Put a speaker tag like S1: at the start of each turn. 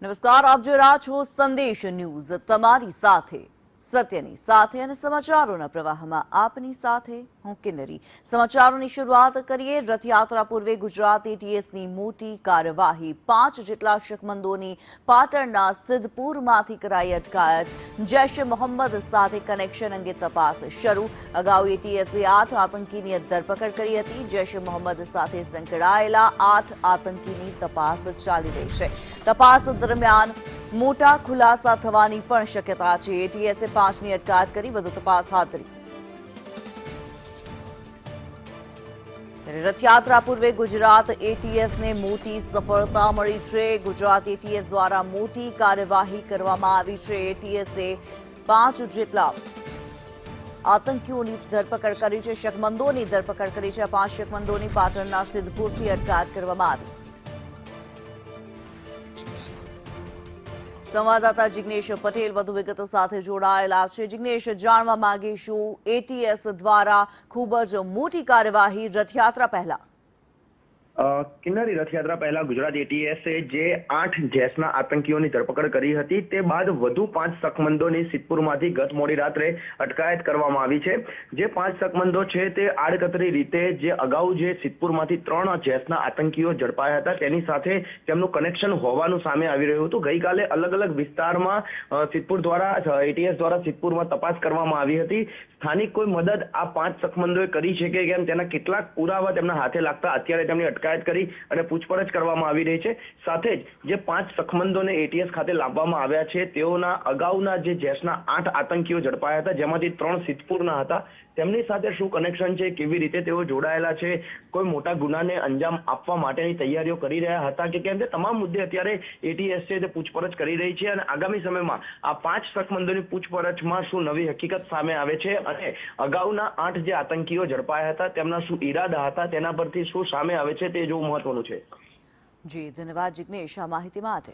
S1: નમસ્કાર, આપ જોઈ રહ્યા છો સંદેશ ન્યૂઝ, તમારી સાથે સત્યની સાથે અને સમાચારોના પ્રવાહમાં આપની સાથે હું કિન્નરી। સમાચારોની શરૂઆત કરીએ। રથયાત્રા પૂર્વે ગુજરાત એટીએસની મોટી કાર્યવાહી। 5 જેટલા શકમંદોની પાટણના સિદ્ધપુરમાંથી કરાઈ અટકાયત। જૈશ મોહમ્મદ સાથે કનેક્શન અંગે તપાસ શરૂ। અગાઉ એટીએસે 8 આતંકીની ધરપકડ કરી હતી। જૈશ મોહમ્મદ સાથે સંકળાયેલા 8 આતંકીની તપાસ ચાલી રહી છે। તપાસ દરમિયાન મોટા ખુલાસા થવાની પણ શક્યતા છે। એટીએસે 5ની અટકાયત કરી વધુ તપાસ હાથ ધરી। રથયાત્રા પૂર્વે ગુજરાત એટીએસને મોટી સફળતા મળી છે। ગુજરાત એટીએસ દ્વારા મોટી કાર્યવાહી કરવામાં આવી છે। એટીએસે 5 જેટલા આતંકીઓની ધરપકડ કરી છે, શકમંદોની ધરપકડ કરી છે। 5 શકમંદોની પાટણના સિદ્ધપુરથી અટકાયત કરવામાં આવી। સંવાદદાતા જિગ્નેશ પટેલ વધુ વિગતો સાથે જોડાયેલા છે। જિગ્નેશ, જાણવા માંગીશું, એટીએસ દ્વારા ખૂબ જ મોટી કાર્યવાહી રથયાત્રા પહેલા।
S2: કિન્નરી, રથયાત્રા પહેલા ગુજરાત એટીએસે જે 8 જૈશના આતંકીઓની ધરપકડ કરી હતી તે બાદ વધુ 5 શકમંદોની સિદ્ધપુરમાંથી ગત મોડી રાત્રે અટકાયત કરવામાં આવી છે। જે 5 શકમંદો છે તે આડકતરી રીતે જે અગાઉ જે સિદ્ધપુરમાંથી 3 જૈશના આતંકીઓ ઝડપાયા હતા તેની સાથે તેમનું કનેક્શન હોવાનું સામે આવી રહ્યું હતું। ગઈકાલે અલગ અલગ વિસ્તારમાં સિદ્ધપુર દ્વારા એટીએસ દ્વારા સિદ્ધપુરમાં તપાસ કરવામાં આવી હતી। સ્થાનિક કોઈ મદદ આ 5 શકમંદોએ કરી છે કે કેમ તેના કેટલાક પુરાવા તેમના હાથે લાગતા અત્યારે તેમની અટકાયત કરી અને પૂછપરછ કરવામાં આવી રહી છે। સાથે જ જે 5 શકમંદોને એટીએસ ખાતે લાવવામાં આવ્યા છે તેઓના અગાઉના જે જૈશના 8 આતંકીઓ ઝડપાયા હતા, જેમાંથી 3 સિદ્ધપુરના હતા, તેમની સાથે શું કનેક્શન છે, કેવી રીતે તેઓ જોડાયેલા છે, કોઈ મોટા ગુનાને અંજામ આપવા માટેની તૈયારીઓ કરી રહ્યા હતા કે કેમ, તે તમામ મુદ્દે અત્યારે એટીએસ છે તે પૂછપરછ કરી રહી છે। અને આગામી સમયમાં આ 5 શકમંદોની પૂછપરછમાં શું નવી હકીકત સામે આવે છે અને અગાઉના 8 જે આતંકીઓ ઝડપાયા હતા તેમના શું ઈરાદા હતા તેના પરથી શું સામે આવે છે તે જોવું મહત્વનું છે।
S1: જી, ધન્યવાદ જિગ્નેશ આ માહિતી માટે।